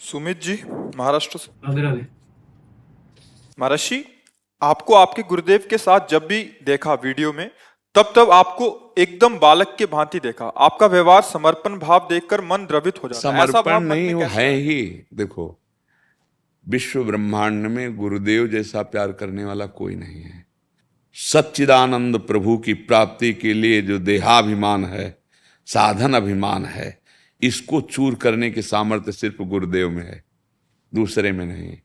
सुमित जी, महाराष्ट्र से। राधे राधे। महर्षि, आपको आपके गुरुदेव के साथ जब भी देखा वीडियो में, तब तब आपको एकदम बालक के भांति देखा। आपका व्यवहार, समर्पण भाव देखकर मन द्रवित हो जाता है। ऐसा समर्पण भाव मन नहीं, में वो कैसे है आया? ही। देखो, विश्व ब्रह्मांड में गुरुदेव जैसा प्यार करने वाला कोई नहीं है। सच्चिदानंद प्रभु की प्राप्ति के लिए जो देहाभिमान है, साधन अभिमान है, इसको चूर करने की सामर्थ्य सिर्फ गुरुदेव में है, दूसरे में नहीं।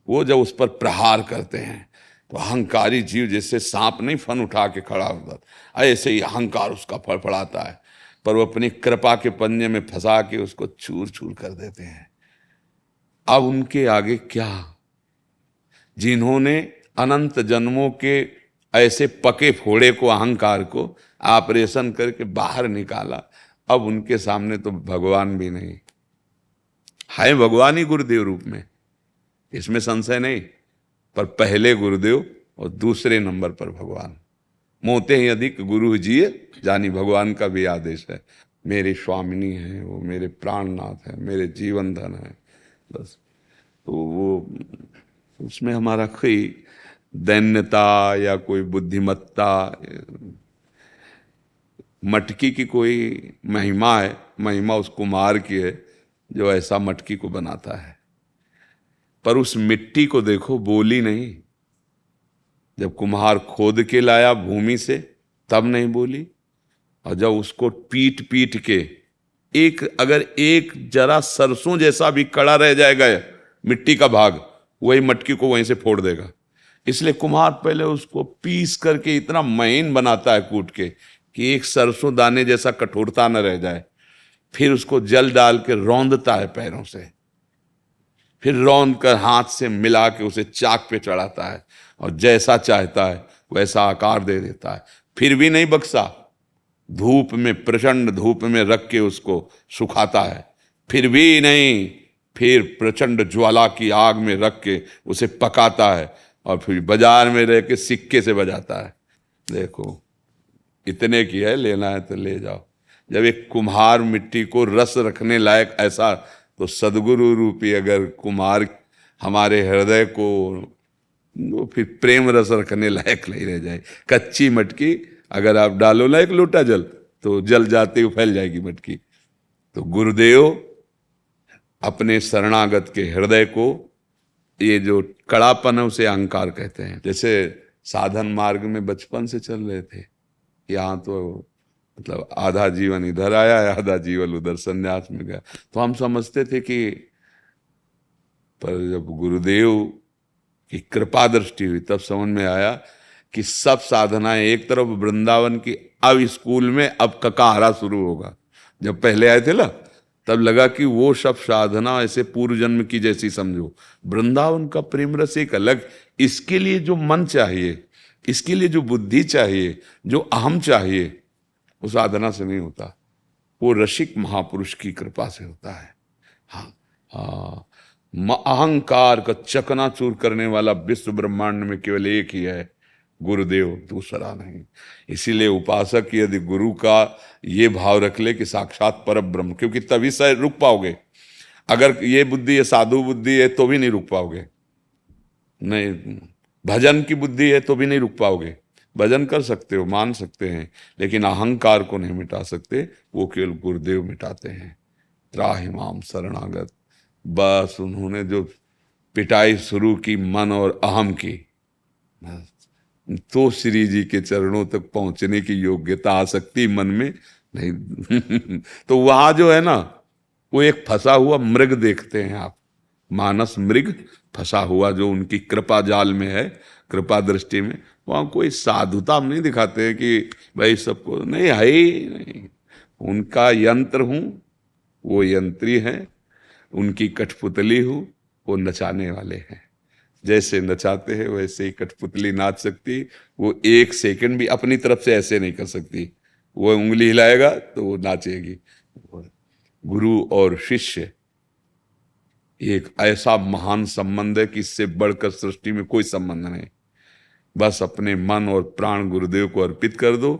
वो जब उस पर प्रहार करते हैं तो अहंकारी जीव जैसे सांप नहीं फन उठा के खड़ा होता, ऐसे ही अहंकार उसका फड़फड़ाता है, पर वो अपनी कृपा के पंजे में फंसा के उसको चूर चूर कर देते हैं। अब उनके आगे क्या? जिन्होंने अनंत जन्मों के ऐसे पके फोड़े को, अहंकार को ऑपरेशन करके बाहर निकाला, अब उनके सामने तो भगवान भी नहीं है। भगवान ही गुरुदेव रूप में, इसमें संशय नहीं। पर पहले गुरुदेव और दूसरे नंबर पर भगवान। मोते ही अधिक गुरु जिए, जानी भगवान का भी आदेश है। मेरे स्वामिनी है, वो मेरे प्राणनाथ है, मेरे जीवन धन है। बस, तो वो उसमें हमारा कोई दैन्यता या कोई बुद्धिमत्ता, मटकी की कोई महिमा है। महिमा उस कुम्हार की है जो ऐसा मटकी को बनाता है। पर उस मिट्टी को देखो, बोली नहीं। जब कुम्हार खोद के लाया भूमि से, तब नहीं बोली। और जब उसको पीट पीट के अगर एक जरा सरसों जैसा भी कड़ा रह जाएगा मिट्टी का भाग, वही मटकी को वहीं से फोड़ देगा। इसलिए कुम्हार पहले उसको पीस करके इतना महीन बनाता है कूट के कि एक सरसों दाने जैसा कठोरता न रह जाए। फिर उसको जल डाल के रौंदता है पैरों से, फिर रौंद कर हाथ से मिला के उसे चाक पे चढ़ाता है और जैसा चाहता है वैसा आकार दे देता है। फिर भी नहीं बक्सा, धूप में, प्रचंड धूप में रख के उसको सुखाता है। फिर भी नहीं, फिर प्रचंड ज्वाला की आग में रख के उसे पकाता है और फिर बाजार में रह के सिक्के से बजाता है। देखो, इतने की है, लेना है तो ले जाओ। जब एक कुम्हार मिट्टी को रस रखने लायक ऐसा, तो सदगुरु रूपी अगर कुम्हार हमारे हृदय को, वो फिर प्रेम रस रखने लायक नहीं रह जाए। कच्ची मटकी अगर आप डालो ना एक लोटा जल, तो जल जाते हुए फैल जाएगी मटकी। तो गुरुदेव अपने शरणागत के हृदय को, ये जो कड़ापन है उसे अहंकार कहते हैं। जैसे साधन मार्ग में बचपन से चल रहे थे, यहाँ तो मतलब आधा जीवन इधर आया है, आधा जीवन उधर संन्यास में गया, तो हम समझते थे कि, पर जब गुरुदेव की कृपा दृष्टि हुई तब समझ में आया कि सब साधनाएं एक तरफ वृंदावन की, अब स्कूल में अब ककाहरा शुरू होगा। जब पहले आए थे ना, तब लगा कि वो सब साधना ऐसे पूर्व जन्म की जैसी समझो। वृंदावन का प्रेम रस एक अलग, इसके लिए जो मन चाहिए, इसके लिए जो बुद्धि चाहिए, जो अहम चाहिए, वो साधना से नहीं होता, वो रसिक महापुरुष की कृपा से होता है। हाँ हाँ, अहंकार का चकनाचूर करने वाला विश्व ब्रह्मांड में केवल एक ही है, गुरुदेव, दूसरा नहीं। इसीलिए उपासक यदि गुरु का ये भाव रख ले कि साक्षात पर ब्रह्म, क्योंकि तभी से रुक पाओगे। अगर ये बुद्धि है, साधु बुद्धि है, तो भी नहीं रुक पाओगे। नहीं, भजन की बुद्धि है तो भी नहीं रुक पाओगे। भजन कर सकते हो, मान सकते हैं, लेकिन अहंकार को नहीं मिटा सकते, वो केवल गुरुदेव मिटाते हैं। त्राहि माम शरणागत, बस उन्होंने जो पिटाई शुरू की मन और अहम की, तो श्री जी के चरणों तक पहुंचने की योग्यता आ सकती मन में नहीं। तो वहां जो है ना, वो एक फंसा हुआ मृग देखते हैं आप, मानस मृग फंसा हुआ जो उनकी कृपा जाल में है, कृपा दृष्टि में। वहां कोई साधुता नहीं दिखाते हैं कि भाई सबको, नहीं है ही नहीं। उनका यंत्र हूं, वो यंत्री हैं, उनकी कठपुतली हूं, वो नचाने वाले हैं। जैसे नचाते हैं वैसे ही कठपुतली नाच सकती। वो एक सेकंड भी अपनी तरफ से ऐसे नहीं कर सकती, वो उंगली हिलाएगा तो वो नाचेगी। गुरु और शिष्य एक ऐसा महान संबंध है कि इससे बढ़कर सृष्टि में कोई संबंध नहीं। बस अपने मन और प्राण गुरुदेव को अर्पित कर दो,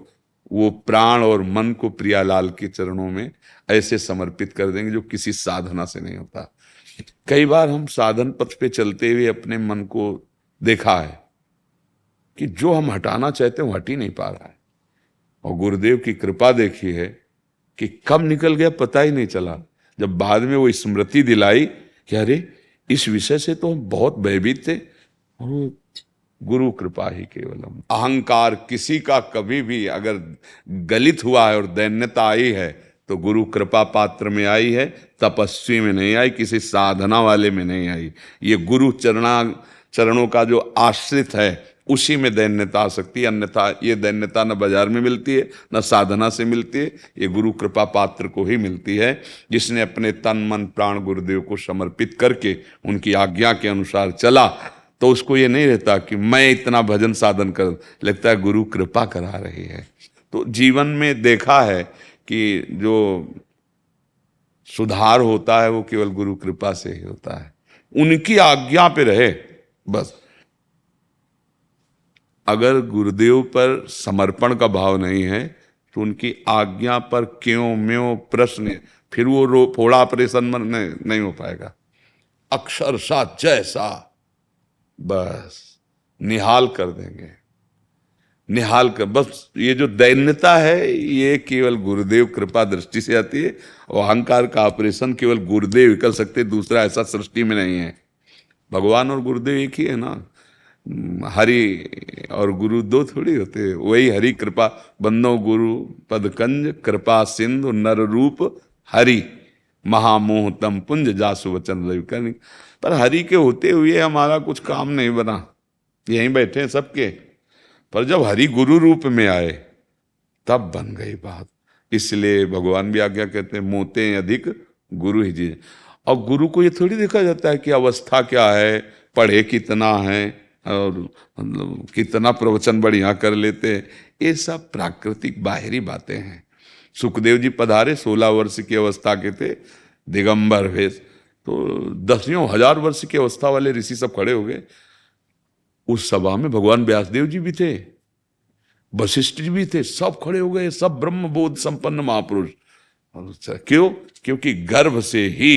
वो प्राण और मन को प्रियालाल के चरणों में ऐसे समर्पित कर देंगे जो किसी साधना से नहीं होता। कई बार हम साधन पथ पे चलते हुए अपने मन को देखा है कि जो हम हटाना चाहते हैं वो हट ही नहीं पा रहा है, और गुरुदेव की कृपा देखी है कि कब निकल गया पता ही नहीं चला। जब बाद में वो स्मृति दिलाई कि अरे इस विषय से तो हम बहुत भयभीत थे, और वो गुरु कृपा ही केवलम। अहंकार किसी का कभी भी अगर गलित हुआ है और दैन्यता आई है तो गुरु कृपा पात्र में आई है, तपस्वी में नहीं आई, किसी साधना वाले में नहीं आई। ये गुरु चरणों का जो आश्रित है उसी में दैन्यता आ सकती है, अन्यथा ये दैन्यता न बाजार में मिलती है न साधना से मिलती है, ये गुरु कृपा पात्र को ही मिलती है, जिसने अपने तन मन प्राण गुरुदेव को समर्पित करके उनकी आज्ञा के अनुसार चला। तो उसको ये नहीं रहता कि मैं इतना भजन साधन कर, लगता है गुरु कृपा करा रही है। तो जीवन में देखा है कि जो सुधार होता है वो केवल गुरु कृपा से ही होता है, उनकी आज्ञा पे रहे बस। अगर गुरुदेव पर समर्पण का भाव नहीं है तो उनकी आज्ञा पर क्यों म्यों प्रश्न, फिर वो फोड़ा ऑपरेशन में नहीं हो पाएगा। अक्षरशः जैसा बस निहाल कर देंगे, निहाल कर। बस ये जो दैन्यता है ये केवल गुरुदेव कृपा दृष्टि से आती है, और अहंकार का ऑपरेशन केवल गुरुदेव ही कर सकते, दूसरा ऐसा सृष्टि में नहीं है। भगवान और गुरुदेव एक ही है ना, हरि और गुरु दो थोड़ी होते, वही हरि कृपा बंदो गुरु पदकंज कृपा सिंधु नर रूप हरि महामोह तम पुंज जासु वचन रवि। पर हरि के होते हुए हमारा कुछ काम नहीं बना, यहीं बैठे हैं सबके, पर जब हरि गुरु रूप में आए तब बन गई बात। इसलिए भगवान भी आज्ञा कहते हैं मोते अधिक गुरु ही जी। और गुरु को ये थोड़ी देखा जाता है कि अवस्था क्या है, पढ़े कितना है और मतलब कितना प्रवचन बढ़िया कर लेते हैं, ये सब प्राकृतिक बाहरी बातें हैं। सुखदेव जी पधारे 16 वर्ष की अवस्था के थे, दिगंबर वेश, तो 10,000 वर्ष की अवस्था वाले ऋषि सब खड़े हो गए। उस सभा में भगवान व्यासदेव जी भी थे, वशिष्ठ जी भी थे, सब खड़े हो गए, सब ब्रह्म बोध संपन्न महापुरुष। क्यों? क्योंकि गर्भ से ही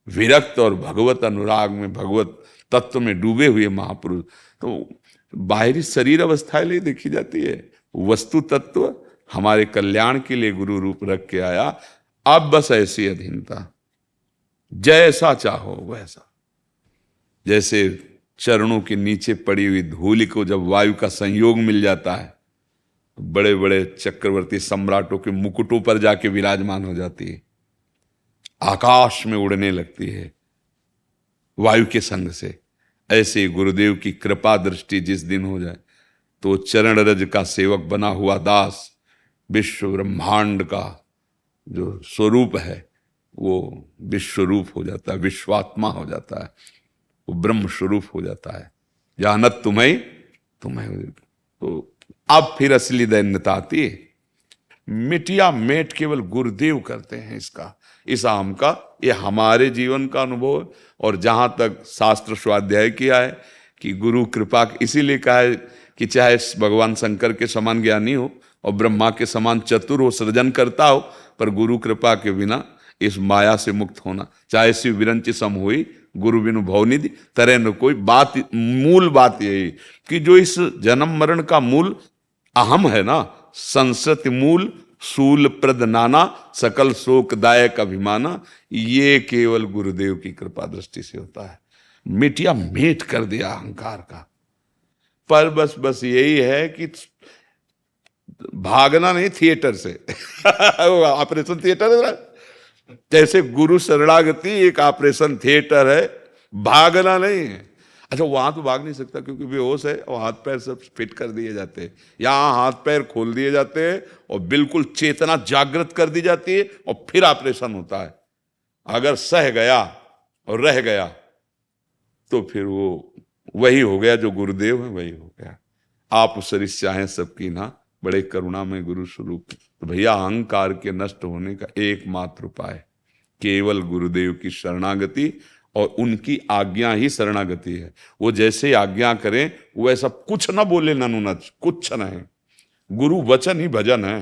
विरक्त और भगवत अनुराग में, भगवत तत्व में डूबे हुए महापुरुष। तो बाहरी शरीर अवस्था ले देखी जाती है, वस्तु तत्व हमारे कल्याण के लिए गुरु रूप रख के आया। अब बस ऐसी अधीनता, जैसा चाहो वैसा। जैसे चरणों के नीचे पड़ी हुई धूलि को जब वायु का संयोग मिल जाता है तो बड़े बड़े चक्रवर्ती सम्राटों के मुकुटों पर जाके विराजमान हो जाती है, आकाश में उड़ने लगती है वायु के संग से। ऐसे गुरुदेव की कृपा दृष्टि जिस दिन हो जाए तो चरण रज का सेवक बना हुआ दास विश्व ब्रह्मांड का जो स्वरूप है वो विश्वरूप हो जाता है, विश्वात्मा हो जाता है, वो ब्रह्म स्वरूप हो जाता है। जानत तुम्हें तो अब फिर असली दैन्यता आती है। मिटिया मेट केवल गुरुदेव करते हैं इसका, इस आम का। ये हमारे जीवन का अनुभव है। और जहां तक शास्त्र स्वाध्याय किया है कि गुरु कृपा, इसीलिए कहा है कि चाहे भगवान शंकर के समान ज्ञानी हो और ब्रह्मा के समान चतुर हो, सृजन करता हो, पर गुरु कृपा के बिना इस माया से मुक्त होना, चाहे शिव विरंचि सम हुई गुरु बिनु भवनिधि तरह न कोई। बात, मूल बात यही कि जो इस जन्म मरण का मूल अहम है ना, संसति मूल शूल प्रद नाना सकल शोकदायक अभिमाना, ये केवल गुरुदेव की कृपा दृष्टि से होता है। मिटिया मेट कर दिया अहंकार का। पर बस यही है कि भागना नहीं थिएटर से ऑपरेशन थिएटर है ना, जैसे गुरु शरणागति एक ऑपरेशन थिएटर है, भागना नहीं है। अच्छा, वहां तो भाग नहीं सकता क्योंकि बेहोश है और हाथ पैर सब फिट कर दिए जाते हैं। यहाँ हाथ पैर खोल दिए जाते हैं और बिल्कुल चेतना जागृत कर दी जाती है और फिर ऑपरेशन होता है। अगर सह गया और रह गया तो फिर वो वही हो गया जो गुरुदेव है, वही हो गया। आप सरिस चाहें सबकी ना, बड़े करुणा में गुरु स्वरूप। तो भैया अहंकार के नष्ट होने का एकमात्र उपाय केवल गुरुदेव की शरणागति और उनकी आज्ञा ही शरणागति है। वो जैसे आज्ञा करें वो ऐसा कुछ ना बोले, ननुनच कुछ नहीं। गुरु वचन ही भजन है,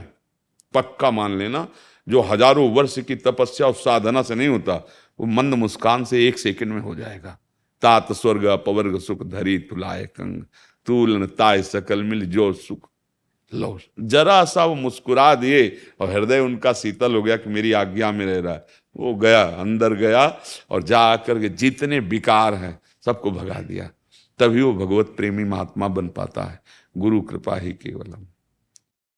पक्का मान लेना। जो हजारों वर्ष की तपस्या और साधना से नहीं होता, वो मंद मुस्कान से 1 सेकंड में हो जाएगा। तात स्वर्ग अपवर्ग सुख धरी तुलाए कंग, तूलन ताय सकल मिल जो सुख लो। जरा सा वो मुस्कुरा दिए और हृदय उनका शीतल हो गया कि मेरी आज्ञा में रह रहा है। वो गया, अंदर गया और जा करके जितने विकार हैं सबको भगा दिया। तभी वो भगवत प्रेमी महात्मा बन पाता है। गुरु कृपा ही केवलम।